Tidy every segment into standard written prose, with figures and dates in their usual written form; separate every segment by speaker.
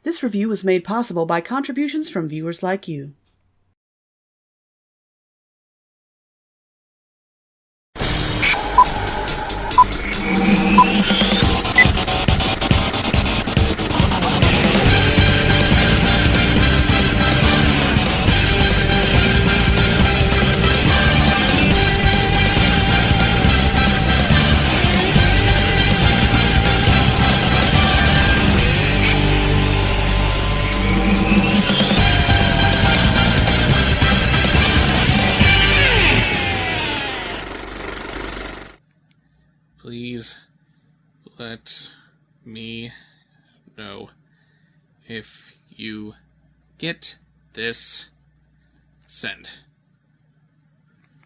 Speaker 1: This review was made possible by contributions from viewers like you.
Speaker 2: Please let me know if you get this. Send.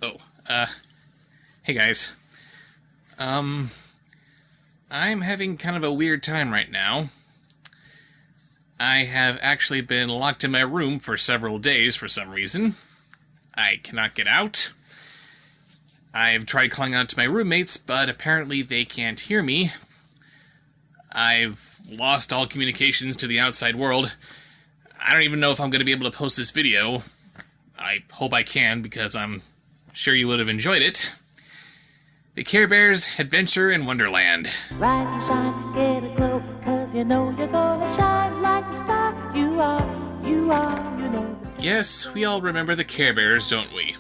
Speaker 2: Oh, hey guys. I'm having kind of a weird time right now. I have actually been locked in my room for several days for some reason. I cannot get out. I've tried calling out to my roommates, but apparently they can't hear me. I've lost all communications to the outside world. I don't even know if I'm going to be able to post this video. I hope I can, because I'm sure you would have enjoyed it. The Care Bears Adventure in Wonderland.
Speaker 3: Rise and shine, get a glow, 'cause you know you're gonna shine like the star you are, you know.
Speaker 2: Yes, we all remember the Care Bears, don't we?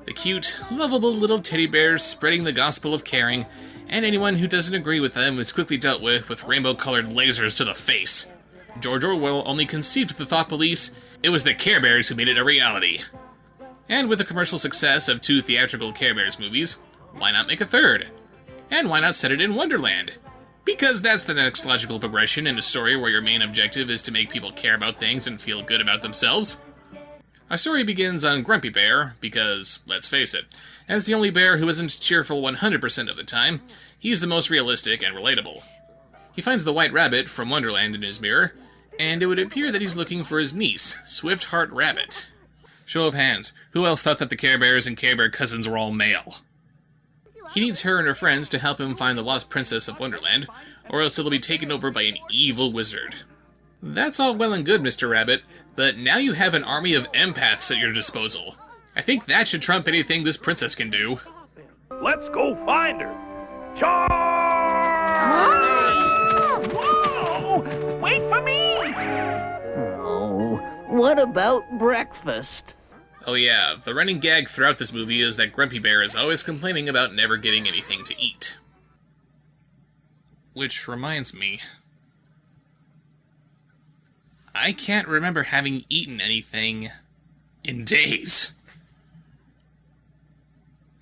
Speaker 2: The cute, lovable little teddy bears spreading the gospel of caring, and anyone who doesn't agree with them is quickly dealt with rainbow-colored lasers to the face. George Orwell only conceived the thought police. It was the Care Bears who made it a reality. And with the commercial success of 2 theatrical Care Bears movies, why not make a 3rd? And why not set it in Wonderland? Because that's the next logical progression in a story where your main objective is to make people care about things and feel good about themselves. Our story begins on Grumpy Bear, because, let's face it, as the only bear who isn't cheerful 100% of the time, he's the most realistic and relatable. He finds the White Rabbit from Wonderland in his mirror, and it would appear that he's looking for his niece, Swift-Heart Rabbit. Show of hands, who else thought that the Care Bears and Care Bear cousins were all male? He needs her and her friends to help him find the lost princess of Wonderland, or else it'll be taken over by an evil wizard. That's all well and good, Mr. Rabbit, but now you have an army of empaths at your disposal. I think that should trump anything this princess can do.
Speaker 4: Let's go find her. Charge! Whoa! Wait for me!
Speaker 5: Oh, what about breakfast?
Speaker 2: Oh yeah, the running gag throughout this movie is that Grumpy Bear is always complaining about never getting anything to eat. Which reminds me, I can't remember having eaten anything in days.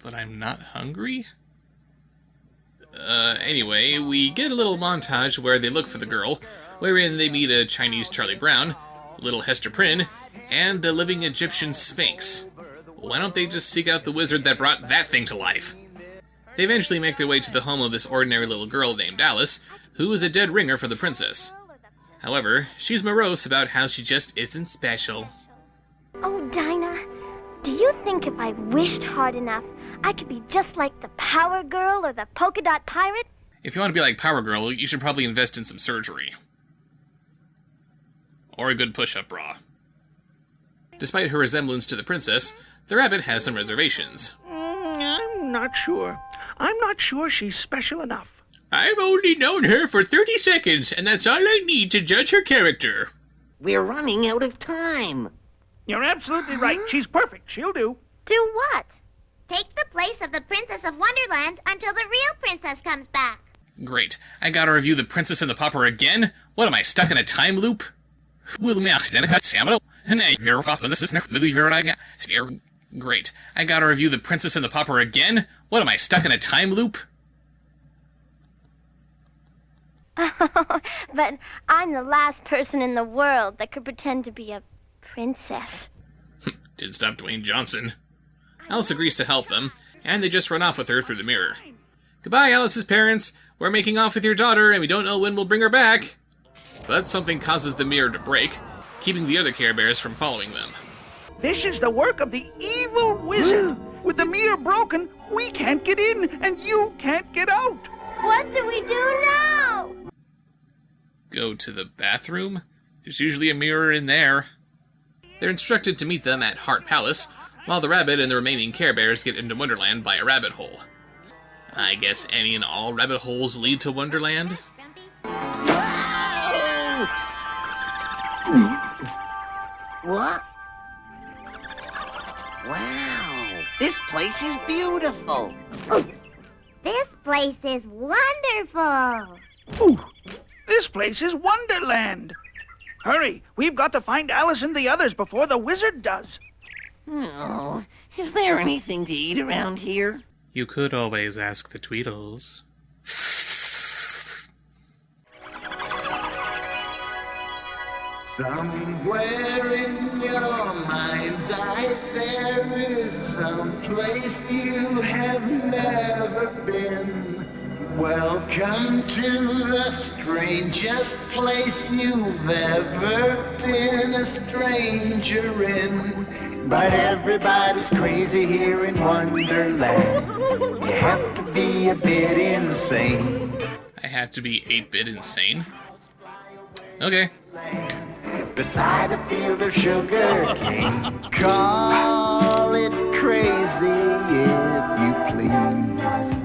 Speaker 2: But I'm not hungry? Anyway, we get a little montage where they look for the girl, wherein they meet a Chinese Charlie Brown, little Hester Prynne, and a living Egyptian Sphinx. Why don't they just seek out the wizard that brought that thing to life? They eventually make their way to the home of this ordinary little girl named Alice, who is a dead ringer for the princess. However, she's morose about how she just isn't special.
Speaker 6: Oh, Dinah, do you think if I wished hard enough, I could be just like the Power Girl or the Polka Dot Pirate?
Speaker 2: If you want to be like Power Girl, you should probably invest in some surgery. Or a good push-up bra. Despite her resemblance to the princess, the rabbit has some reservations.
Speaker 4: I'm not sure. I'm not sure she's special enough.
Speaker 2: I've only known her for 30 seconds, and that's all I need to judge her character.
Speaker 5: We're running out of time.
Speaker 4: You're absolutely right. She's perfect. She'll do.
Speaker 6: Do what?
Speaker 7: Take the place of the Princess of Wonderland until the real princess comes back.
Speaker 2: Great. I gotta review The Princess and the Pauper again? What am I, stuck in a time loop? Great. I gotta review The Princess and the Pauper again? What am I, stuck in a time loop?
Speaker 6: But I'm the last person in the world that could pretend to be a princess.
Speaker 2: Didn't stop Dwayne Johnson. Alice agrees to help them, and they just run off with her through the mirror. Goodbye, Alice's parents. We're making off with your daughter, and we don't know when we'll bring her back. But something causes the mirror to break, keeping the other Care Bears from following them.
Speaker 4: This is the work of the evil wizard. With the mirror broken, we can't get in, and you can't get out.
Speaker 6: What do we do now?
Speaker 2: Go to the bathroom? There's usually a mirror in there. They're instructed to meet them at Heart Palace, while the rabbit and the remaining Care Bears get into Wonderland by a rabbit hole. I guess any and all rabbit holes lead to Wonderland?
Speaker 5: What? Wow, this place is beautiful.
Speaker 7: This place is wonderful.
Speaker 4: Ooh, this place is Wonderland. Hurry, we've got to find Alice and the others before the wizard does.
Speaker 5: Oh, is there anything to eat around here?
Speaker 2: You could always ask the Tweedles.
Speaker 8: Somewhere in your mind's eye there is some place you have never been. Welcome to the strangest place you've ever been a stranger in. But everybody's crazy here in Wonderland. You have to be a bit insane.
Speaker 2: I have to be 8-bit insane? Okay.
Speaker 8: Beside a field of sugar cane. Call it crazy if you please.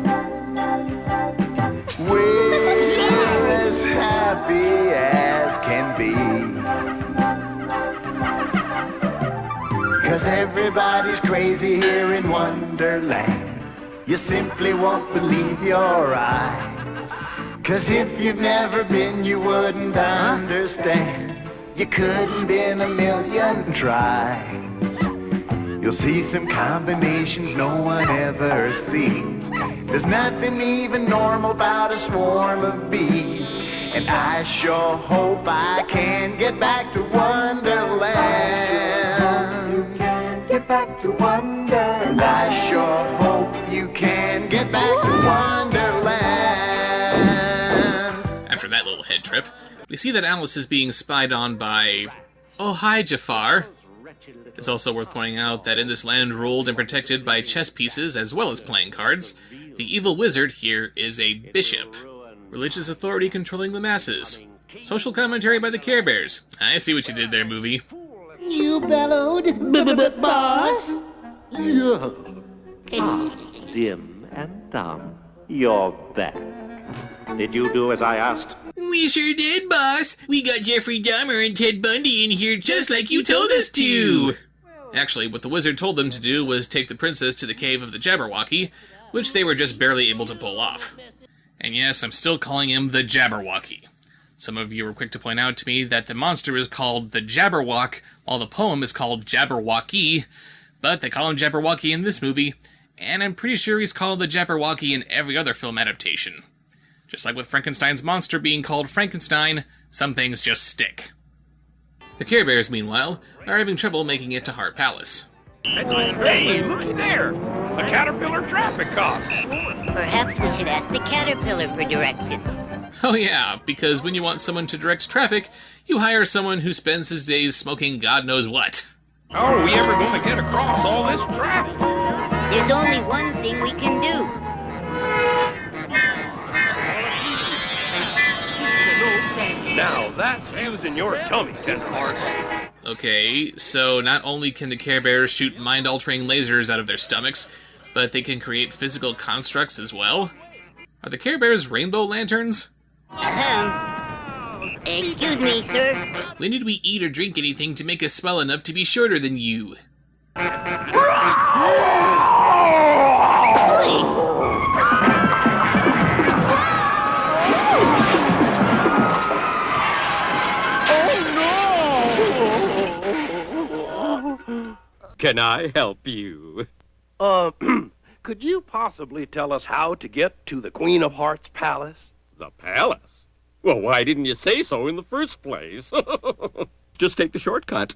Speaker 8: We're as happy as can be. 'Cause everybody's crazy here in Wonderland. You simply won't believe your eyes. 'Cause if you've never been, you wouldn't understand. You couldn't been a million tries. You'll see some combinations no one ever sees. There's nothing even normal about a swarm of bees. And I sure hope I can get back to Wonderland. You can get back to Wonderland. I sure hope you can get back to Wonderland.
Speaker 2: After that little head trip, we see that Alice is being spied on by... Oh, hi, Jafar. It's also worth pointing out that in this land ruled and protected by chess pieces as well as playing cards, the evil wizard here is a bishop. Religious authority controlling the masses. Social commentary by the Care Bears. I see what you did there, movie.
Speaker 5: You bellowed, boss?
Speaker 9: Yeah. Dim and dumb, you're back. Did you do as I asked?
Speaker 2: We sure did, boss. We got Jeffrey Dahmer and Ted Bundy in here just like you told us to. Actually, what the wizard told them to do was take the princess to the cave of the Jabberwocky, which they were just barely able to pull off. And yes, I'm still calling him the Jabberwocky. Some of you were quick to point out to me that the monster is called the Jabberwock, while the poem is called Jabberwocky, but they call him Jabberwocky in this movie, and I'm pretty sure he's called the Jabberwocky in every other film adaptation. Just like with Frankenstein's monster being called Frankenstein, some things just stick. The Care Bears, meanwhile, are having trouble making it to Heart Palace.
Speaker 4: Hey, looky there! The caterpillar traffic cop!
Speaker 10: Perhaps we should ask the caterpillar for directions.
Speaker 2: Oh yeah, because when you want someone to direct traffic, you hire someone who spends his days smoking God knows what.
Speaker 4: How are we ever going to get across all this traffic?
Speaker 10: There's only one thing we can do.
Speaker 9: Now that's using your tummy, Tenderheart.
Speaker 2: Okay, so not only can the Care Bears shoot mind-altering lasers out of their stomachs, but they can create physical constructs as well? Are the Care Bears rainbow lanterns?
Speaker 10: Excuse me, sir.
Speaker 2: When did we eat or drink anything to make us swell enough to be shorter than you?
Speaker 9: Can I help you?
Speaker 11: Could you possibly tell us how to get to the Queen of Hearts Palace?
Speaker 9: The palace? Well, why didn't you say so in the first place? Just take the shortcut.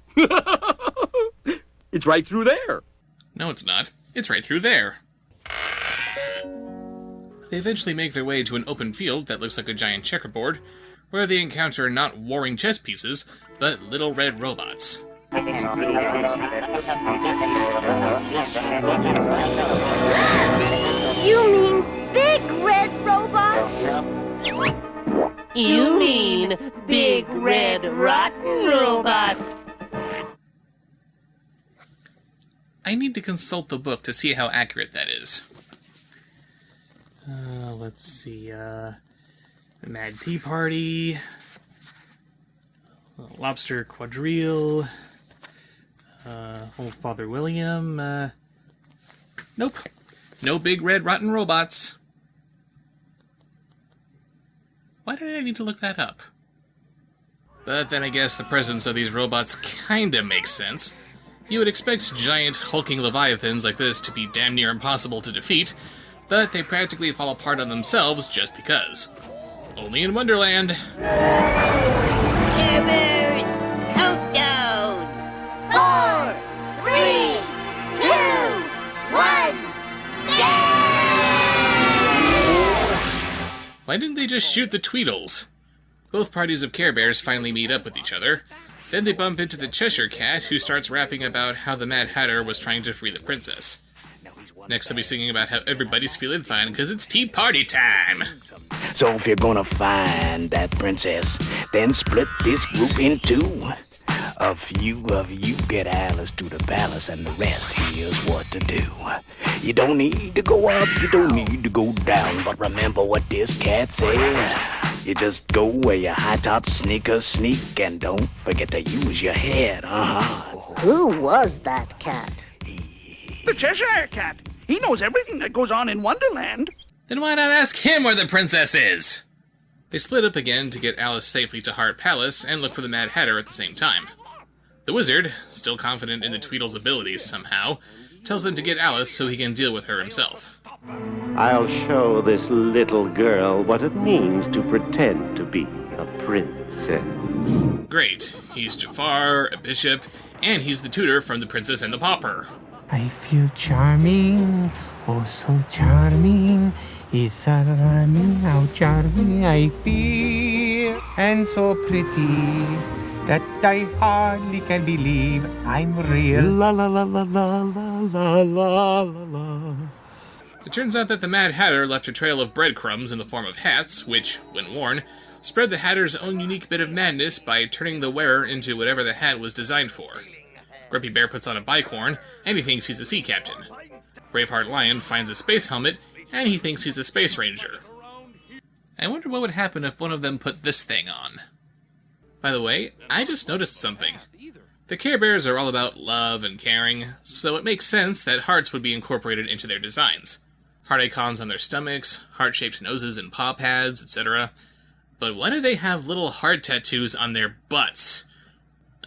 Speaker 9: It's right through there.
Speaker 2: No, it's not. It's right through there. They eventually make their way to an open field that looks like a giant checkerboard, where they encounter not warring chess pieces, but little red robots.
Speaker 6: You mean big red robots?
Speaker 3: You mean big, red, rotten robots.
Speaker 2: I need to consult the book to see how accurate that is. Let's see, The Mad Tea Party, Lobster Quadrille, Old Father William, nope. No big red rotten robots. Why did I need to look that up? But then I guess the presence of these robots kinda makes sense. You would expect giant, hulking leviathans like this to be damn near impossible to defeat, but they practically fall apart on themselves just because. Only in Wonderland.
Speaker 10: Care Bears, countdown!
Speaker 7: 4, 3, 2, 1, go!
Speaker 2: Why didn't they just shoot the Tweedles? Both parties of Care Bears finally meet up with each other. Then they bump into the Cheshire Cat, who starts rapping about how the Mad Hatter was trying to free the princess. Next they'll be singing about how everybody's feeling fine because it's tea party time!
Speaker 4: So if you're gonna find that princess, then split this group in two. A few of you get Alice to the palace, and the rest, here's what to do. You don't need to go up, you don't need to go down, but remember what this cat said. You just go where your high-top sneakers sneak, and don't forget to use your head,
Speaker 5: Who was that cat?
Speaker 4: The Cheshire Cat. He knows everything that goes on in Wonderland.
Speaker 2: Then why not ask him where the princess is? They split up again to get Alice safely to Hart Palace and look for the Mad Hatter at the same time. The wizard, still confident in the Tweedle's abilities somehow, tells them to get Alice so he can deal with her himself.
Speaker 9: I'll show this little girl what it means to pretend to be a princess.
Speaker 2: Great. He's Jafar, a bishop, and he's the tutor from The Princess and the Pauper.
Speaker 12: I feel charming, oh so charming. It's alarming how charming I feel, and so pretty that I hardly can believe I'm real. La la la la la la la la la.
Speaker 2: It turns out that the Mad Hatter left a trail of breadcrumbs in the form of hats, which, when worn, spread the Hatter's own unique bit of madness by turning the wearer into whatever the hat was designed for. Grumpy Bear puts on a bicorn, and he thinks he's a sea captain. Braveheart Lion finds a space helmet, and he thinks he's a space ranger. I wonder what would happen if one of them put this thing on. By the way, I just noticed something. The Care Bears are all about love and caring, so it makes sense that hearts would be incorporated into their designs. Heart icons on their stomachs, heart-shaped noses and paw pads, etc. But why do they have little heart tattoos on their butts?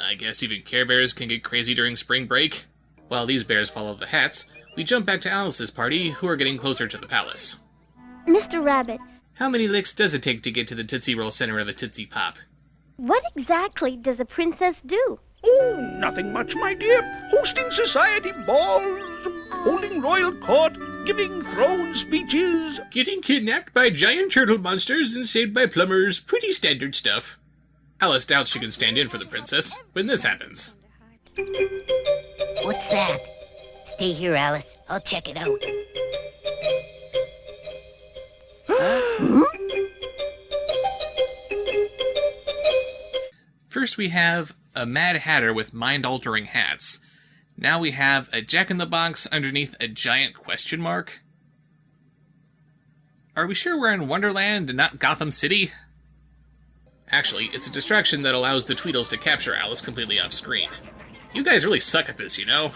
Speaker 2: I guess even Care Bears can get crazy during spring break. While these bears follow the hats, we jump back to Alice's party, who are getting closer to the palace.
Speaker 6: Mr. Rabbit,
Speaker 2: How many licks does it take to get to the Tootsie Roll center of a Tootsie Pop?
Speaker 6: what exactly does a princess do?
Speaker 4: Oh, nothing much, my dear. Hosting society balls, holding royal court, giving throne speeches.
Speaker 2: Getting kidnapped by giant turtle monsters and saved by plumbers, pretty standard stuff. Alice doubts she can stand in for the princess when this happens.
Speaker 10: What's that? Stay here, Alice. I'll check it out.
Speaker 2: First we have a Mad Hatter with mind-altering hats. Now we have a Jack-in-the-Box underneath a giant question mark. Are we sure we're in Wonderland and not Gotham City? Actually, it's a distraction that allows the Tweedles to capture Alice completely off-screen. You guys really suck at this, you know?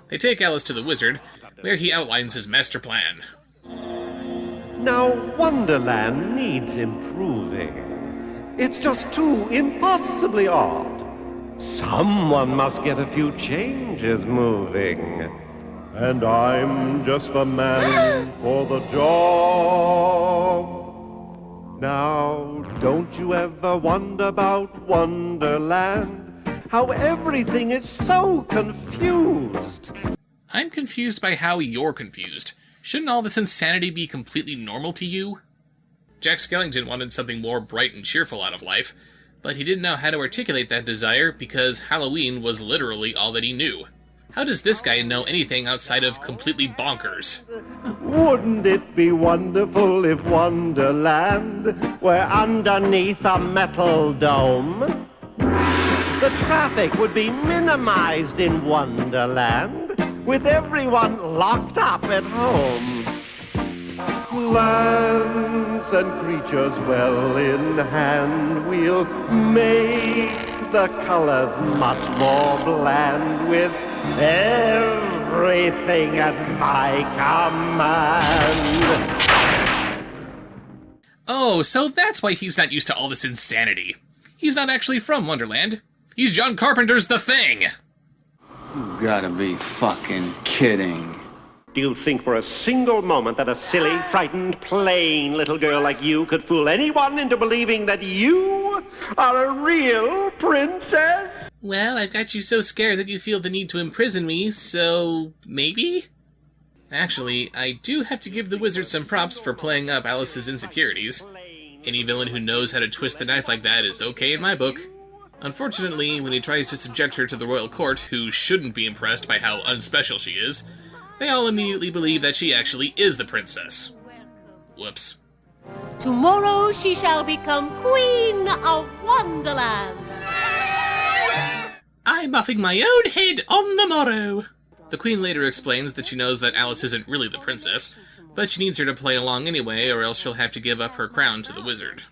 Speaker 2: They take Alice to the wizard, where he outlines his master plan.
Speaker 9: Now, Wonderland needs improving. It's just too impossibly odd. Someone must get a few changes moving. And I'm just the man for the job. Now, don't you ever wonder about Wonderland? How everything is so confused.
Speaker 2: I'm confused by how you're confused. Shouldn't all this insanity be completely normal to you? Jack Skellington wanted something more bright and cheerful out of life, but he didn't know how to articulate that desire because Halloween was literally all that he knew. How does this guy know anything outside of completely bonkers?
Speaker 9: Wouldn't it be wonderful if Wonderland were underneath a metal dome? The traffic would be minimized in Wonderland, with everyone locked up at home. Plants and creatures well in hand, we'll make the colors much more bland, with everything at my command.
Speaker 2: Oh, so that's why he's not used to all this insanity. He's not actually from Wonderland. He's John Carpenter's The Thing!
Speaker 13: You gotta be fucking kidding.
Speaker 9: Do you think for a single moment that a silly, frightened, plain little girl like you could fool anyone into believing that you are a real princess?
Speaker 2: Well, I've got you so scared that you feel the need to imprison me, so maybe? Actually, I do have to give the wizard some props for playing up Alice's insecurities. Any villain who knows how to twist the knife like that is okay in my book. Unfortunately, when he tries to subject her to the royal court, who shouldn't be impressed by how unspecial she is, they all immediately believe that she actually is the princess. Whoops.
Speaker 3: Tomorrow she shall become Queen of Wonderland.
Speaker 2: I'm muffing my own head on the morrow. The queen later explains that she knows that Alice isn't really the princess, but she needs her to play along anyway, or else she'll have to give up her crown to the wizard.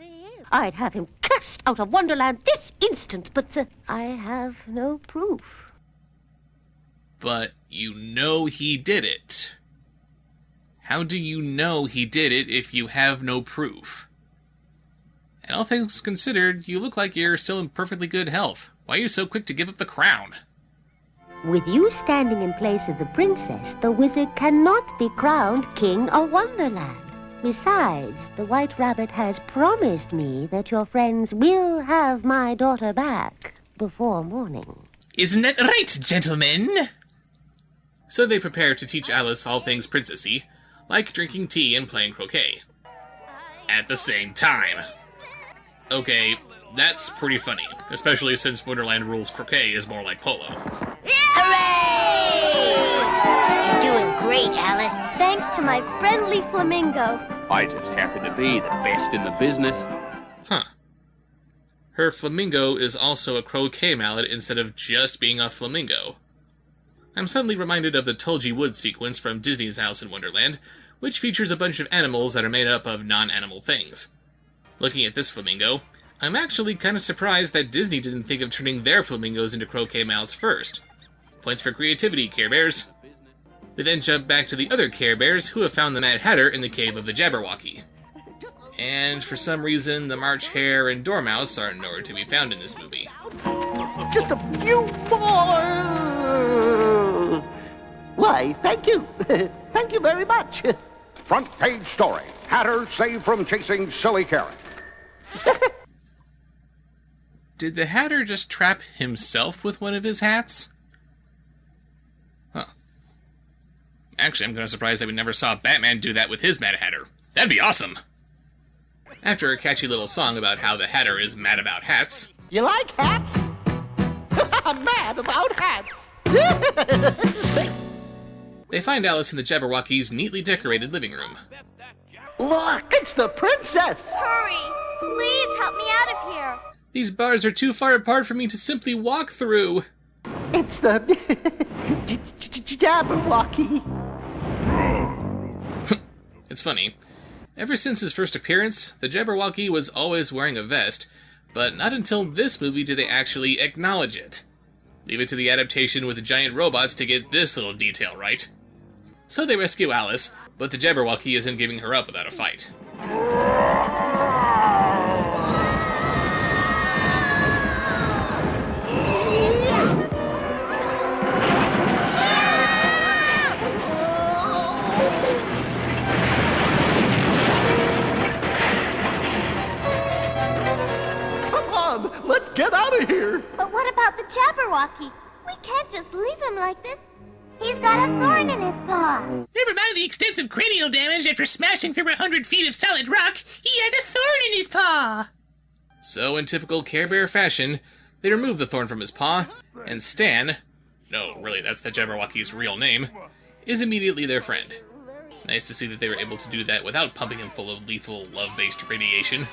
Speaker 3: I'd have him cast out of Wonderland this instant, but I have no proof.
Speaker 2: But you know he did it. How do you know he did it if you have no proof? And all things considered, you look like you're still in perfectly good health. Why are you so quick to give up the crown?
Speaker 3: With you standing in place of the princess, the wizard cannot be crowned King of Wonderland. Besides, the White Rabbit has promised me that your friends will have my daughter back before morning.
Speaker 2: Isn't that right, gentlemen? So they prepare to teach Alice all things princessy, like drinking tea and playing croquet. At the same time. Okay, that's pretty funny, especially since Wonderland rules croquet is more like polo.
Speaker 10: Hooray! You're doing great, Alice.
Speaker 6: Thanks to my friendly flamingo.
Speaker 14: I just happen to be the best in the business.
Speaker 2: Huh. Her flamingo is also a croquet mallet instead of just being a flamingo. I'm suddenly reminded of the Tulgey Woods sequence from Disney's Alice in Wonderland, which features a bunch of animals that are made up of non-animal things. Looking at this flamingo, I'm actually kind of surprised that Disney didn't think of turning their flamingos into croquet mallets first. Points for creativity, Care Bears. We then jump back to the other Care Bears who have found the Mad Hatter in the cave of the Jabberwocky. And for some reason, the March Hare and Dormouse are nowhere to be found in this movie.
Speaker 5: Just a few more. Why, thank you. Thank you very much.
Speaker 15: Front page story. Hatter saved from chasing silly Karen.
Speaker 2: Did the Hatter just trap himself with one of his hats? Huh. Actually, I'm kind of surprised that we never saw Batman do that with his Mad Hatter. That'd be awesome! After a catchy little song about how the Hatter is mad about hats...
Speaker 5: You like hats? I'm mad about hats.
Speaker 2: They find Alice in the Jabberwocky's neatly decorated living room.
Speaker 5: Look, it's the princess!
Speaker 6: Hurry! Please help me out of here.
Speaker 2: These bars are too far apart for me to simply walk through.
Speaker 5: It's the Jabberwocky.
Speaker 2: It's funny. Ever since his first appearance, the Jabberwocky was always wearing a vest, but not until this movie did they actually acknowledge it. Leave it to the adaptation with the giant robots to get this little detail right. So they rescue Alice, but the Jabberwocky isn't giving her up without a fight.
Speaker 5: Let's get out of here.
Speaker 7: But what about the Jabberwocky? We can't just leave him like this. He's got a thorn in his paw.
Speaker 2: Never mind the extensive cranial damage after smashing through 100 feet of solid rock, he has a thorn in his paw! So, in typical Care Bear fashion, they remove the thorn from his paw, and Stan, no, really, that's the Jabberwocky's real name, is immediately their friend. Nice to see that they were able to do that without pumping him full of lethal, love-based radiation.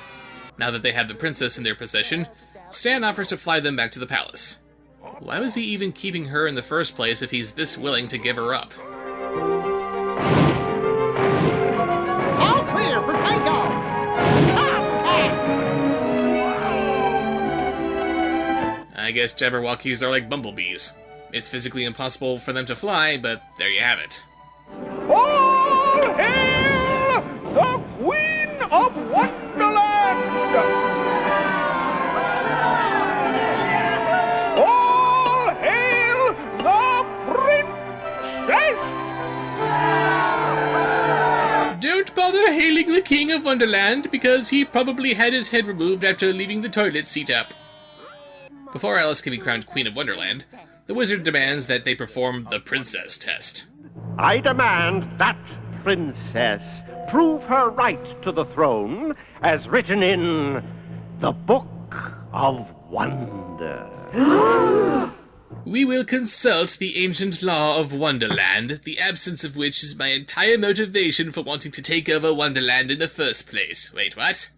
Speaker 2: Now that they have the princess in their possession, Stan offers to fly them back to the palace. Why was he even keeping her in the first place if he's this willing to give her up?
Speaker 9: All clear for takeoff!
Speaker 2: I guess Jabberwockies are like bumblebees. It's physically impossible for them to fly, but there you have it.
Speaker 8: All hail the Queen of Wonderland! All hail the Princess!
Speaker 2: Don't bother hailing the King of Wonderland, because he probably had his head removed after leaving the toilet seat up. Before Alice can be crowned Queen of Wonderland, the wizard demands that they perform the princess test.
Speaker 9: I demand that princess prove her right to the throne as written in the Book of Wonder.
Speaker 2: We will consult the ancient law of Wonderland, the absence of which is my entire motivation for wanting to take over Wonderland in the first place. Wait, what?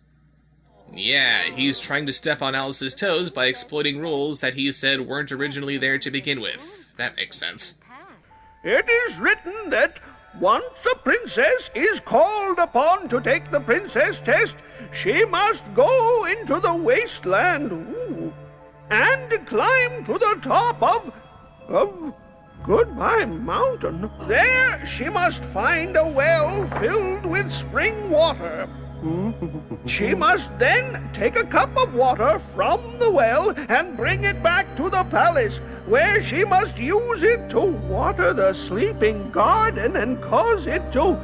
Speaker 2: Yeah, he's trying to step on Alice's toes by exploiting rules that he said weren't originally there to begin with. That makes sense.
Speaker 8: It is written that once a princess is called upon to take the princess test, she must go into the wasteland and climb to the top of Goodbye Mountain. There she must find a well filled with spring water. She must then take a cup of water from the well and bring it back to the palace, where she must use it to water the sleeping garden and cause it to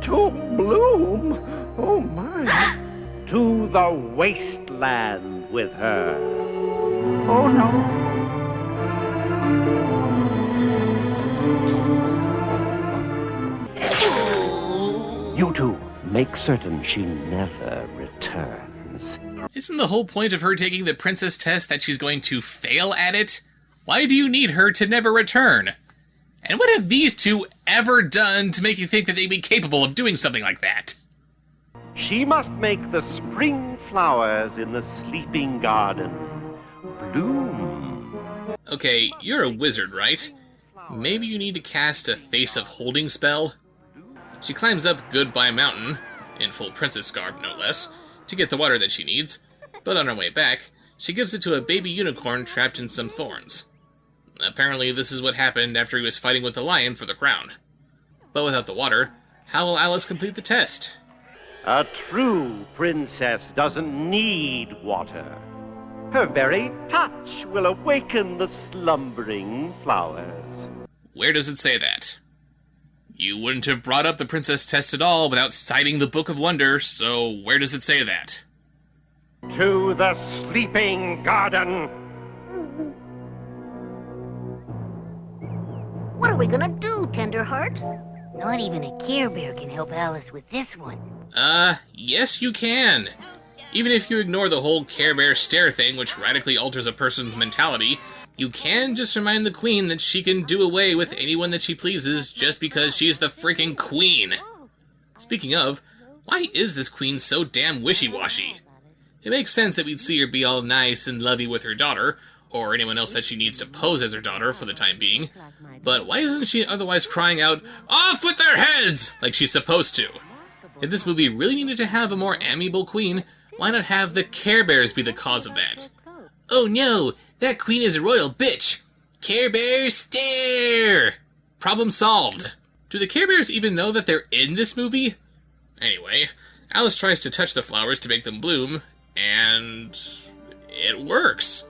Speaker 8: bloom. Oh my.
Speaker 9: To the wasteland with her.
Speaker 8: Oh no.
Speaker 9: You two, make certain she never returns.
Speaker 2: Isn't the whole point of her taking the princess test that she's going to fail at it? Why do you need her to never return? And what have these two ever done to make you think that they'd be capable of doing something like that?
Speaker 9: She must make the spring flowers in the sleeping garden bloom.
Speaker 2: Okay, you're a wizard, right? Maybe you need to cast a Face of Holding spell? She climbs up Goodbye Mountain, in full princess garb no less, to get the water that she needs, but on her way back, she gives it to a baby unicorn trapped in some thorns. Apparently this is what happened after he was fighting with the lion for the crown. But without the water, how will Alice complete the test?
Speaker 9: A true princess doesn't need water. Her very touch will awaken the slumbering flowers.
Speaker 2: Where does it say that? You wouldn't have brought up the princess test at all without citing the Book of Wonder, so where does it say that?
Speaker 9: To the sleeping garden.
Speaker 10: What are we gonna do, Tenderheart? Not even a Care Bear can help Alice with this one.
Speaker 2: Yes you can. Even if you ignore the whole Care Bear stare thing, which radically alters a person's mentality, you can just remind the queen that she can do away with anyone that she pleases just because she's the freaking queen. Speaking of, why is this queen so damn wishy-washy? It makes sense that we'd see her be all nice and lovey with her daughter, or anyone else that she needs to pose as her daughter for the time being, but why isn't she otherwise crying out, "Off with their heads!" like she's supposed to? If this movie really needed to have a more amiable queen, why not have the Care Bears be the cause of that? Oh no, that queen is a royal bitch! Care Bears stare! Problem solved. Do the Care Bears even know that they're in this movie? Anyway, Alice tries to touch the flowers to make them bloom, and it works.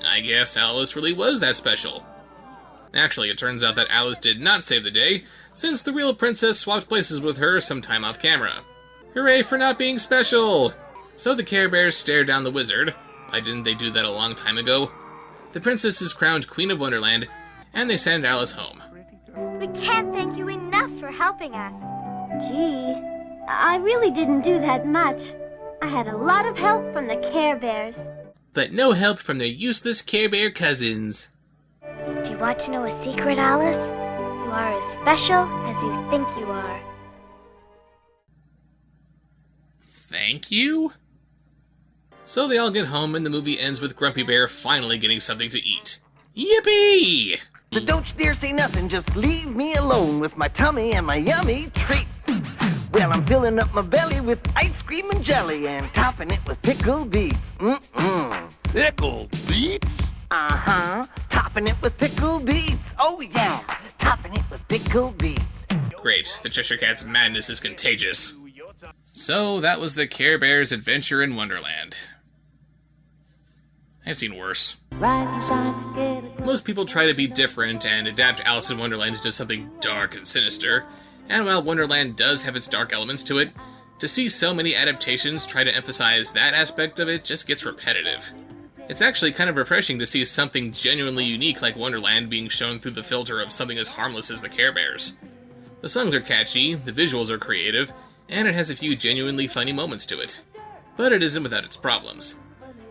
Speaker 2: I guess Alice really was that special. Actually, it turns out that Alice did not save the day, since the real princess swapped places with her sometime off camera. Hooray for not being special! So the Care Bears stare down the wizard. Why didn't they do that a long time ago? The princess is crowned Queen of Wonderland, and they send Alice home.
Speaker 6: We can't thank you enough for helping us. Gee, I really didn't do that much. I had a lot of help from the Care Bears.
Speaker 2: But no help from their useless Care Bear cousins.
Speaker 6: Do you want to know a secret, Alice? You are as special as you think you are.
Speaker 2: Thank you? So they all get home and the movie ends with Grumpy Bear finally getting something to eat. Yippee!
Speaker 5: So don't you dare say nothing, just leave me alone with my tummy and my yummy treats. Well, I'm filling up my belly with ice cream and jelly and topping it with pickled beets.
Speaker 11: Pickled beets?
Speaker 5: Uh-huh. Topping it with pickled beets. Oh, yeah. Topping it with pickled beets.
Speaker 2: Great, the Cheshire Cat's madness is contagious. So that was the Care Bears' adventure in Wonderland. I've seen worse. Most people try to be different and adapt Alice in Wonderland into something dark and sinister, and while Wonderland does have its dark elements to it, to see so many adaptations try to emphasize that aspect of it just gets repetitive. It's actually kind of refreshing to see something genuinely unique like Wonderland being shown through the filter of something as harmless as the Care Bears. The songs are catchy, the visuals are creative, and it has a few genuinely funny moments to it. But it isn't without its problems.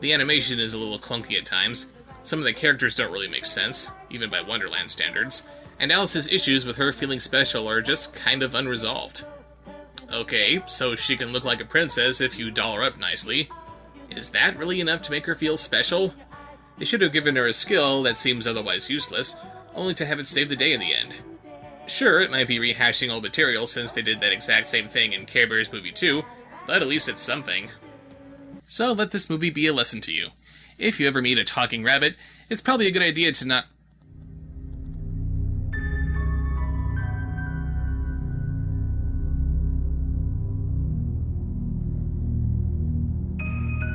Speaker 2: The animation is a little clunky at times, some of the characters don't really make sense, even by Wonderland standards, and Alice's issues with her feeling special are just kind of unresolved. Okay, so she can look like a princess if you doll her up nicely. Is that really enough to make her feel special? They should have given her a skill that seems otherwise useless, only to have it save the day in the end. Sure, it might be rehashing old material since they did that exact same thing in Care Bears Movie 2, but at least it's something. So let this movie be a lesson to you. If you ever meet a talking rabbit, it's probably a good idea to not...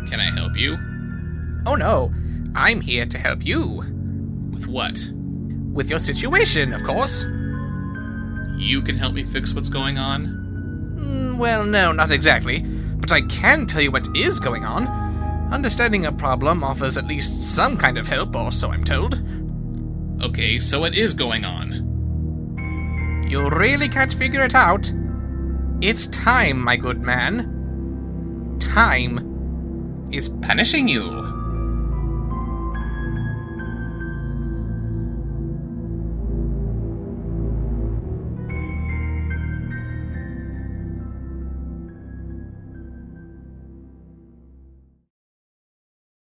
Speaker 2: Can I help you?
Speaker 12: Oh no, I'm here to help you.
Speaker 2: With what?
Speaker 12: With your situation, of course.
Speaker 2: You can help me fix what's going on?
Speaker 12: Well, no, not exactly. But I can tell you what is going on. Understanding a problem offers at least some kind of help, or so I'm told.
Speaker 2: Okay, so what is going on?
Speaker 12: You really can't figure it out? It's time, my good man. Time is punishing you.